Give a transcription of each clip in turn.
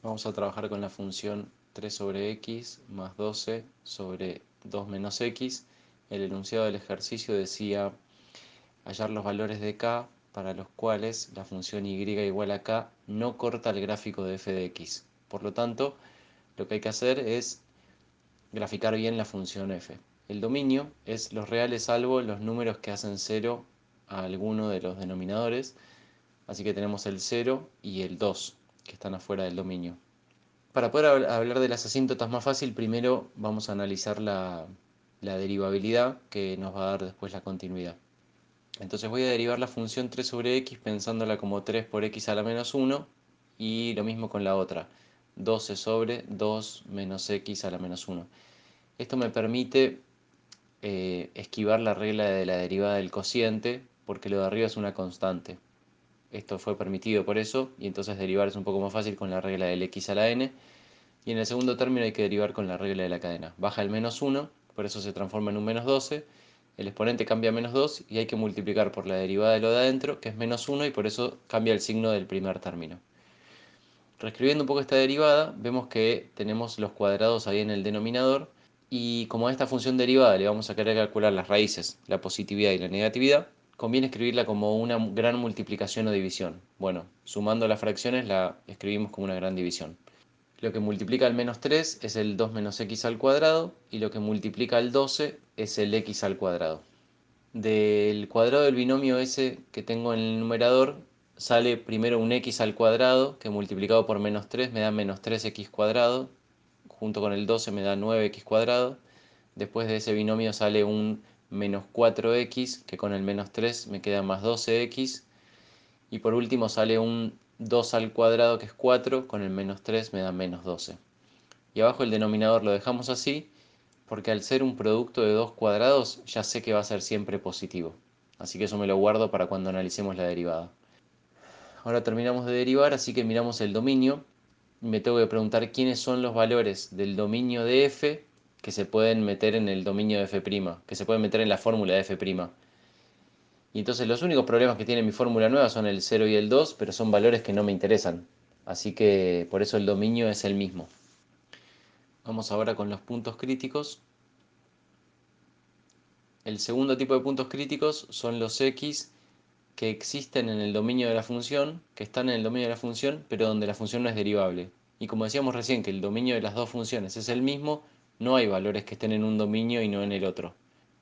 Vamos a trabajar con la función 3 sobre x más 12 sobre 2 menos x. El enunciado del ejercicio decía hallar los valores de k para los cuales la función y igual a k no corta el gráfico de f de x. Por lo tanto, lo que hay que hacer es graficar bien la función f. El dominio es los reales salvo los números que hacen 0 a alguno de los denominadores. Así que tenemos el 0 y el 2 que están afuera del dominio. Para poder hablar de las asíntotas más fácil, primero vamos a analizar la derivabilidad que nos va a dar después la continuidad. Entonces voy a derivar la función 3 sobre x pensándola como 3 por x a la menos 1 y lo mismo con la otra, 12 sobre 2 menos x a la menos 1. Esto me permite esquivar la regla de la derivada del cociente porque lo de arriba es una constante. Esto fue permitido por eso y entonces derivar es un poco más fácil con la regla del x a la n. Y en el segundo término hay que derivar con la regla de la cadena. Baja el menos 1, por eso se transforma en un menos 12. El exponente cambia a menos 2 y hay que multiplicar por la derivada de lo de adentro, que es menos 1, y por eso cambia el signo del primer término. Reescribiendo un poco esta derivada, vemos que tenemos los cuadrados ahí en el denominador, y como a esta función derivada le vamos a querer calcular las raíces, la positividad y la negatividad, conviene escribirla como una gran multiplicación o división. Bueno, sumando las fracciones la escribimos como una gran división. Lo que multiplica el menos 3 es el 2 menos x al cuadrado y lo que multiplica el 12 es el x al cuadrado. Del cuadrado del binomio ese que tengo en el numerador sale primero un x al cuadrado que multiplicado por menos 3 me da menos 3x cuadrado, junto con el 12 me da 9x cuadrado. Después de ese binomio sale un menos 4x que con el menos 3 me queda más 12x. Y por último sale un 2 al cuadrado que es 4, con el menos 3 me da menos 12. Y abajo el denominador lo dejamos así porque al ser un producto de dos cuadrados ya sé que va a ser siempre positivo. Así que eso me lo guardo para cuando analicemos la derivada. Ahora terminamos de derivar, así que miramos el dominio. Me tengo que preguntar quiénes son los valores del dominio de f que se pueden meter en el dominio de f', que se pueden meter en la fórmula de f'. Y entonces los únicos problemas que tiene mi fórmula nueva son el 0 y el 2, pero son valores que no me interesan. Así que por eso el dominio es el mismo. Vamos ahora con los puntos críticos. El segundo tipo de puntos críticos son los x que existen en el dominio de la función, que están en el dominio de la función, pero donde la función no es derivable. Y como decíamos recién que el dominio de las dos funciones es el mismo, no hay valores que estén en un dominio y no en el otro.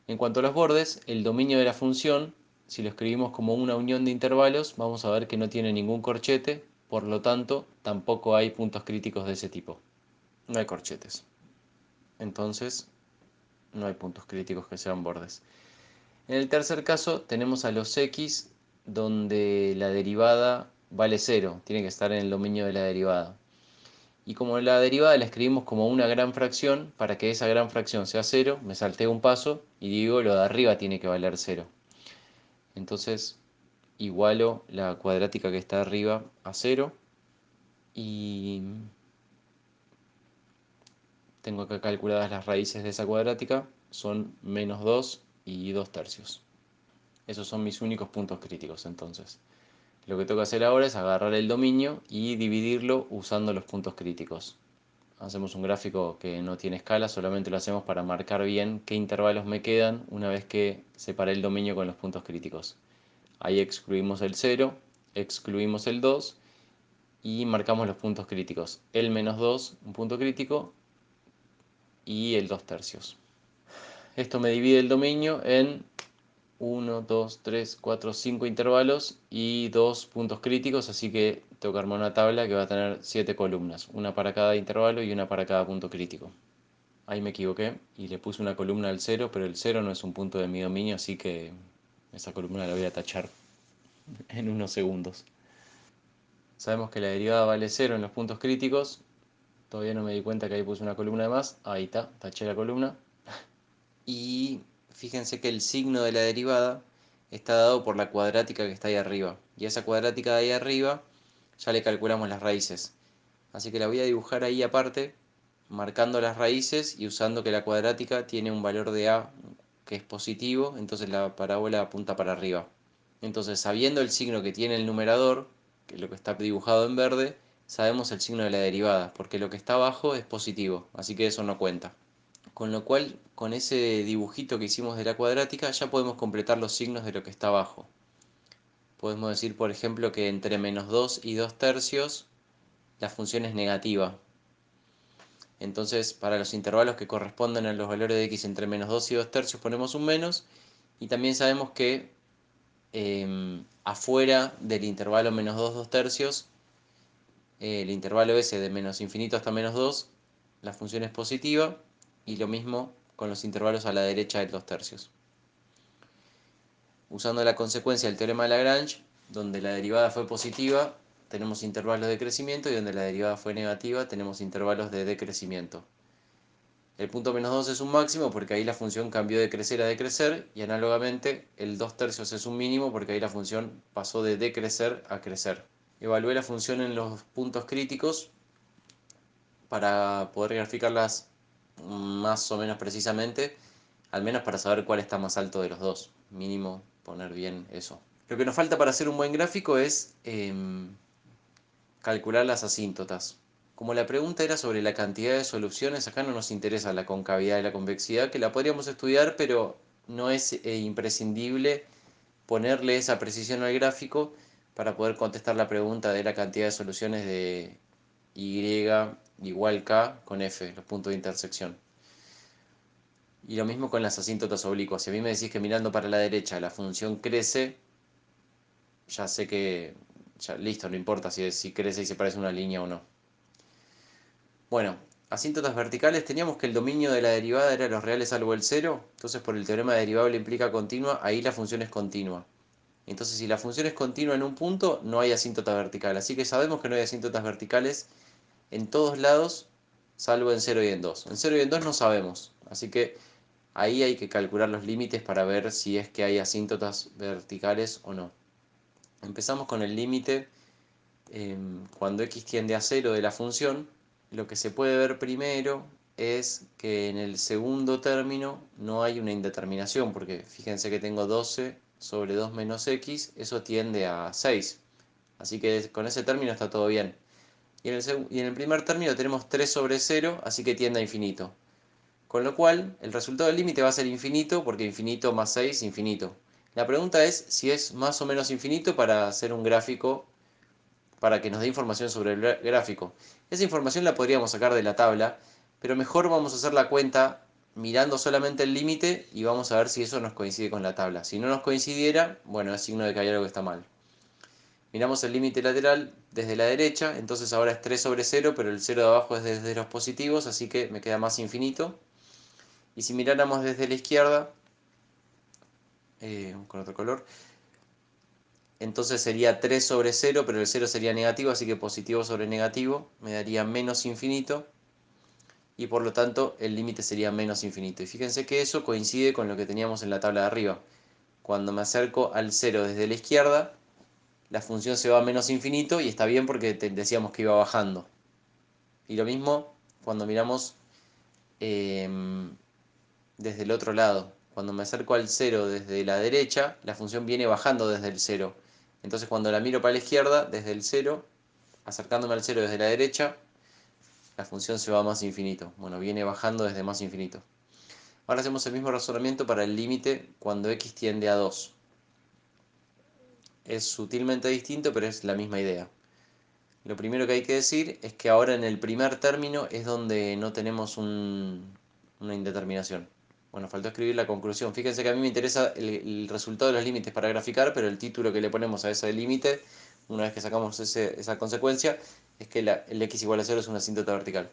En cuanto a los bordes, el dominio de la función, si lo escribimos como una unión de intervalos, vamos a ver que no tiene ningún corchete, por lo tanto, tampoco hay puntos críticos de ese tipo. No hay corchetes. Entonces, no hay puntos críticos que sean bordes. En el tercer caso tenemos a los x donde la derivada vale 0, tiene que estar en el dominio de la derivada. Y como la derivada la escribimos como una gran fracción, para que esa gran fracción sea 0, me salté un paso y digo lo de arriba tiene que valer 0. Entonces igualo la cuadrática que está arriba a 0 y tengo acá calculadas las raíces de esa cuadrática, son menos 2 y 2 tercios. Esos son mis únicos puntos críticos entonces. Lo que tengo que hacer ahora es agarrar el dominio y dividirlo usando los puntos críticos. Hacemos un gráfico que no tiene escala, solamente lo hacemos para marcar bien qué intervalos me quedan una vez que separé el dominio con los puntos críticos. Ahí excluimos el 0, excluimos el 2 y marcamos los puntos críticos. El menos 2, un punto crítico, y el 2 tercios. Esto me divide el dominio en 1, 2, 3, 4, 5 intervalos y 2 puntos críticos, así que tengo que armar una tabla que va a tener 7 columnas, una para cada intervalo y una para cada punto crítico. Ahí me equivoqué y le puse una columna al 0, pero el 0 no es un punto de mi dominio, así que esa columna la voy a tachar en unos segundos. Sabemos que la derivada vale 0 en los puntos críticos. Todavía no me di cuenta que ahí puse una columna de más. Ahí está, taché la columna. Y fíjense que el signo de la derivada está dado por la cuadrática que está ahí arriba. Y a esa cuadrática de ahí arriba ya le calculamos las raíces. Así que la voy a dibujar ahí aparte, marcando las raíces y usando que la cuadrática tiene un valor de a que es positivo, entonces la parábola apunta para arriba. Entonces, sabiendo el signo que tiene el numerador, que es lo que está dibujado en verde, sabemos el signo de la derivada, porque lo que está abajo es positivo, así que eso no cuenta. Con lo cual, con ese dibujito que hicimos de la cuadrática, ya podemos completar los signos de lo que está abajo. Podemos decir, por ejemplo, que entre -2 y 2 tercios la función es negativa. Entonces, para los intervalos que corresponden a los valores de x entre -2 y 2 tercios ponemos un menos. Y también sabemos que afuera del intervalo -2, 2 tercios, el intervalo ese de menos infinito hasta -2, la función es positiva. Y lo mismo con los intervalos a la derecha de 2 tercios. Usando la consecuencia del teorema de Lagrange, donde la derivada fue positiva, tenemos intervalos de crecimiento, y donde la derivada fue negativa, tenemos intervalos de decrecimiento. El punto -2 es un máximo porque ahí la función cambió de crecer a decrecer, y análogamente el 2 tercios es un mínimo porque ahí la función pasó de decrecer a crecer. Evalué la función en los puntos críticos para poder graficarlas más o menos precisamente, al menos para saber cuál está más alto de los dos. Mínimo poner bien eso. Lo que nos falta para hacer un buen gráfico es calcular las asíntotas. Como la pregunta era sobre la cantidad de soluciones, acá no nos interesa la concavidad y la convexidad, que la podríamos estudiar, pero no es imprescindible ponerle esa precisión al gráfico para poder contestar la pregunta de la cantidad de soluciones de y igual k con f, los puntos de intersección. Y lo mismo con las asíntotas oblicuas. Si a mí me decís que mirando para la derecha la función crece, ya sé que, ya, listo, no importa si crece y se parece a una línea o no. Bueno, asíntotas verticales, teníamos que el dominio de la derivada era los reales salvo el cero. Entonces, por el teorema de derivable implica continua, ahí la función es continua. Entonces, si la función es continua en un punto, no hay asíntota vertical. Así que sabemos que no hay asíntotas verticales en todos lados, salvo en 0 y en 2. En 0 y en 2 no sabemos. Así que ahí hay que calcular los límites para ver si es que hay asíntotas verticales o no. Empezamos con el límite cuando x tiende a 0 de la función. Lo que se puede ver primero es que en el segundo término no hay una indeterminación, porque fíjense que tengo 12 sobre 2 menos x, eso tiende a 6. Así que con ese término está todo bien. Y en el primer término tenemos 3 sobre 0, así que tiende a infinito. Con lo cual, el resultado del límite va a ser infinito, porque infinito más 6, infinito. La pregunta es si es más o menos infinito para hacer un gráfico, para que nos dé información sobre el gráfico. Esa información la podríamos sacar de la tabla, pero mejor vamos a hacer la cuenta mirando solamente el límite y vamos a ver si eso nos coincide con la tabla. Si no nos coincidiera, bueno, es signo de que hay algo que está mal. Miramos el límite lateral desde la derecha, entonces ahora es 3 sobre 0, pero el 0 de abajo es desde los positivos, así que me queda más infinito. Y si miráramos desde la izquierda, con otro color, entonces sería 3 sobre 0, pero el 0 sería negativo, así que positivo sobre negativo me daría menos infinito, y por lo tanto el límite sería menos infinito. Y fíjense que eso coincide con lo que teníamos en la tabla de arriba. Cuando me acerco al 0 desde la izquierda, la función se va a menos infinito, y está bien porque decíamos que iba bajando. Y lo mismo cuando miramos desde el otro lado. Cuando me acerco al 0 desde la derecha, la función viene bajando desde el 0. Entonces cuando la miro para la izquierda, desde el 0, acercándome al 0 desde la derecha, la función se va a más infinito. Bueno, viene bajando desde más infinito. Ahora hacemos el mismo razonamiento para el límite cuando x tiende a 2. Es sutilmente distinto, pero es la misma idea. Lo primero que hay que decir es que ahora en el primer término es donde no tenemos una indeterminación. Bueno, faltó escribir la conclusión. Fíjense que a mí me interesa el resultado de los límites para graficar, pero el título que le ponemos a ese límite, una vez que sacamos esa consecuencia, es que el x igual a 0 es una asíntota vertical.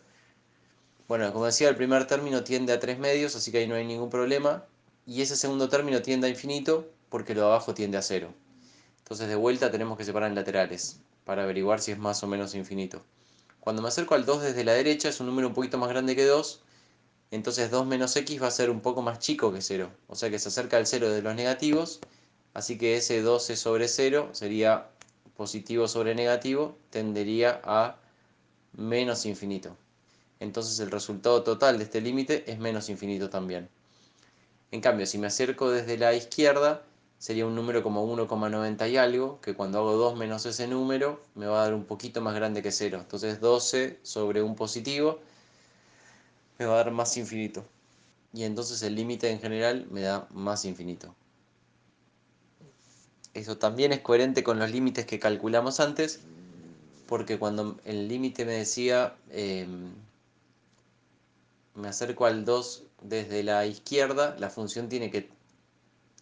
Bueno, como decía, el primer término tiende a 3 medios, así que ahí no hay ningún problema. Y ese segundo término tiende a infinito porque lo de abajo tiende a 0. Entonces de vuelta tenemos que separar en laterales para averiguar si es más o menos infinito. Cuando me acerco al 2 desde la derecha es un número un poquito más grande que 2, entonces 2 menos x va a ser un poco más chico que 0. O sea que se acerca al 0 de los negativos, así que ese 12 sobre 0 sería positivo sobre negativo, tendería a menos infinito. Entonces el resultado total de este límite es menos infinito también. En cambio, si me acerco desde la izquierda, sería un número como 1,90 y algo, que cuando hago 2 menos ese número me va a dar un poquito más grande que 0. Entonces 12 sobre un positivo me va a dar más infinito. Y entonces el límite en general me da más infinito. Eso también es coherente con los límites que calculamos antes, porque cuando el límite me decía me acerco al 2 desde la izquierda, la función tiene que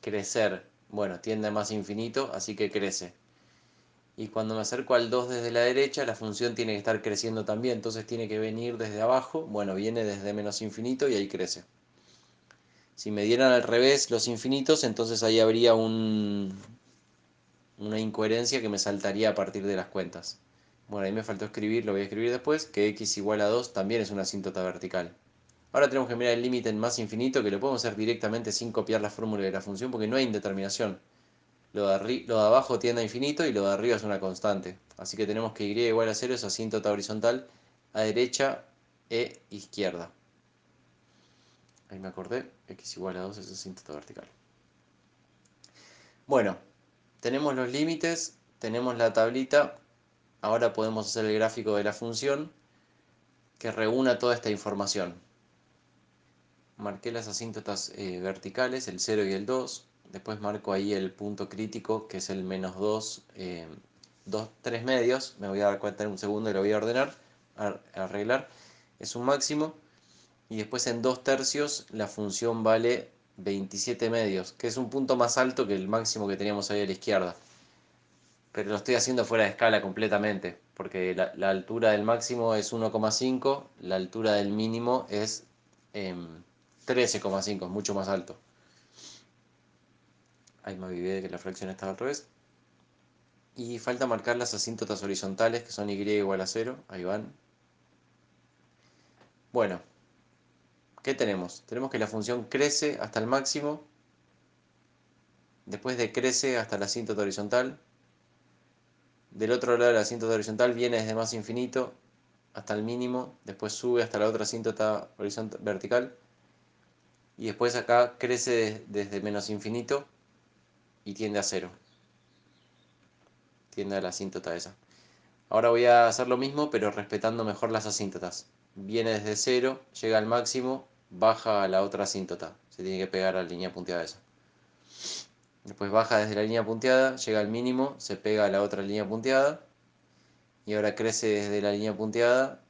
crecer. Bueno, tiende a más infinito, así que crece. Y cuando me acerco al 2 desde la derecha, la función tiene que estar creciendo también, entonces tiene que venir desde abajo. Bueno, viene desde menos infinito y ahí crece. Si me dieran al revés los infinitos, entonces ahí habría una incoherencia que me saltaría a partir de las cuentas. Bueno, ahí me faltó escribir, lo voy a escribir después, que x igual a 2 también es una asíntota vertical. Ahora tenemos que mirar el límite en más infinito, que lo podemos hacer directamente sin copiar la fórmula de la función, porque no hay indeterminación. Lo de abajo tiende a infinito y lo de arriba es una constante. Así que tenemos que y igual a 0 es asíntota horizontal a derecha e izquierda. Ahí me acordé, x igual a 2 es asíntota vertical. Bueno, tenemos los límites, tenemos la tablita. Ahora podemos hacer el gráfico de la función que reúna toda esta información. Marqué las asíntotas verticales, el 0 y el 2. Después marco ahí el punto crítico, que es el menos 2, 3 medios. Me voy a dar cuenta en un segundo y lo voy a ordenar, arreglar. Es un máximo. Y después en 2 tercios la función vale 27 medios, que es un punto más alto que el máximo que teníamos ahí a la izquierda. Pero lo estoy haciendo fuera de escala completamente, porque la altura del máximo es 1,5, la altura del mínimo es 13,5, es mucho más alto. Ahí me olvidé de que la fracción estaba al revés. Y falta marcar las asíntotas horizontales, que son y igual a 0. Ahí van. Bueno, ¿qué tenemos? Tenemos que la función crece hasta el máximo, después decrece hasta la asíntota horizontal. Del otro lado de la asíntota horizontal viene desde más infinito hasta el mínimo, después sube hasta la otra asíntota vertical, y después acá crece desde menos infinito y tiende a 0. Tiende a la asíntota esa. Ahora voy a hacer lo mismo, pero respetando mejor las asíntotas. Viene desde 0, llega al máximo, baja a la otra asíntota. Se tiene que pegar a la línea punteada esa. Después baja desde la línea punteada, llega al mínimo, se pega a la otra línea punteada. Y ahora crece desde la línea punteada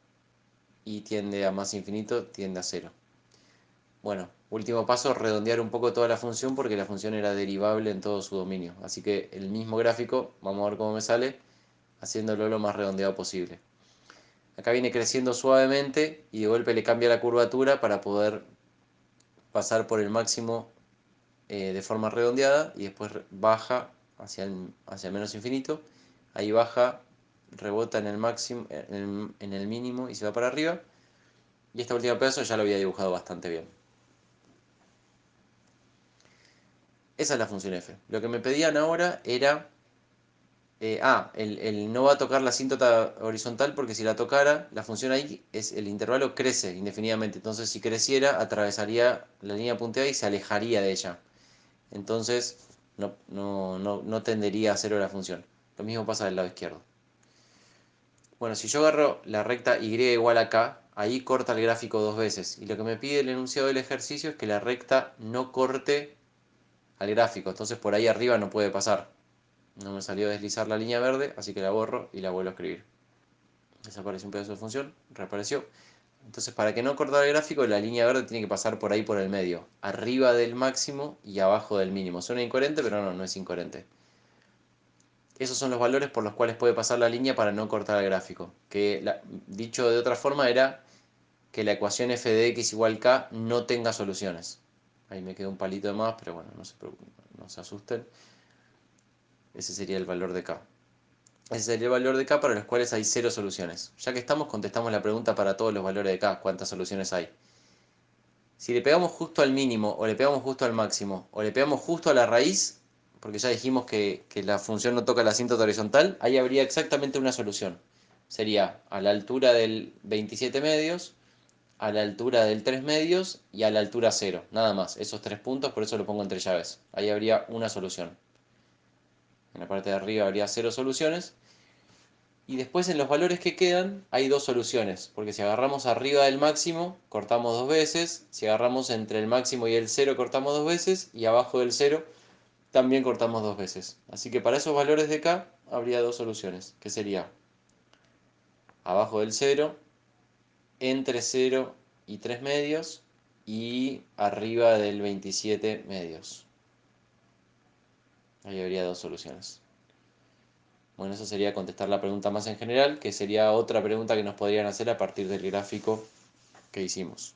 y tiende a más infinito, tiende a 0. Bueno, último paso, redondear un poco toda la función porque la función era derivable en todo su dominio. Así que el mismo gráfico, vamos a ver cómo me sale, haciéndolo lo más redondeado posible. Acá viene creciendo suavemente y de golpe le cambia la curvatura para poder pasar por el máximo de forma redondeada y después baja hacia menos infinito. Ahí baja, rebota en el máximo, en el mínimo y se va para arriba. Y este último pedazo ya lo había dibujado bastante bien. Esa es la función f. Lo que me pedían ahora era... el no va a tocar la asíntota horizontal porque si la tocara, la función ahí, el intervalo crece indefinidamente. Entonces si creciera, atravesaría la línea punteada y se alejaría de ella. Entonces no tendería a cero la función. Lo mismo pasa del lado izquierdo. Bueno, si yo agarro la recta y igual a k, ahí corta el gráfico dos veces. Y lo que me pide el enunciado del ejercicio es que la recta no corte al gráfico. Entonces por ahí arriba no puede pasar. No me salió a deslizar la línea verde, así que la borro y la vuelvo a escribir. Desapareció un pedazo de función, reapareció. Entonces, para que no cortara el gráfico, la línea verde tiene que pasar por ahí por el medio, arriba del máximo y abajo del mínimo. Suena incoherente, pero no es incoherente. Esos son los valores por los cuales puede pasar la línea para no cortar el gráfico. Dicho de otra forma, era que la ecuación f de x igual k no tenga soluciones. Ahí me quedó un palito de más, pero bueno, no se asusten. Ese sería el valor de k. Ese sería el valor de k para los cuales hay cero soluciones. Ya que estamos, contestamos la pregunta para todos los valores de k, ¿cuántas soluciones hay? Si le pegamos justo al mínimo, o le pegamos justo al máximo, o le pegamos justo a la raíz, porque ya dijimos que la función no toca la asíntota horizontal, ahí habría exactamente una solución. Sería a la altura del 27 medios, a la altura del 3 medios y a la altura 0. Nada más, esos 3 puntos, por eso lo pongo entre llaves. Ahí habría una solución. En la parte de arriba habría 0 soluciones. Y después en los valores que quedan hay dos soluciones, porque si agarramos arriba del máximo, cortamos dos veces, si agarramos entre el máximo y el 0, cortamos dos veces, y abajo del 0 también cortamos dos veces. Así que para esos valores de K habría dos soluciones, que sería abajo del 0, entre 0 y 3 medios, y arriba del 27 medios. Ahí habría dos soluciones. Bueno, eso sería contestar la pregunta más en general, que sería otra pregunta que nos podrían hacer a partir del gráfico que hicimos.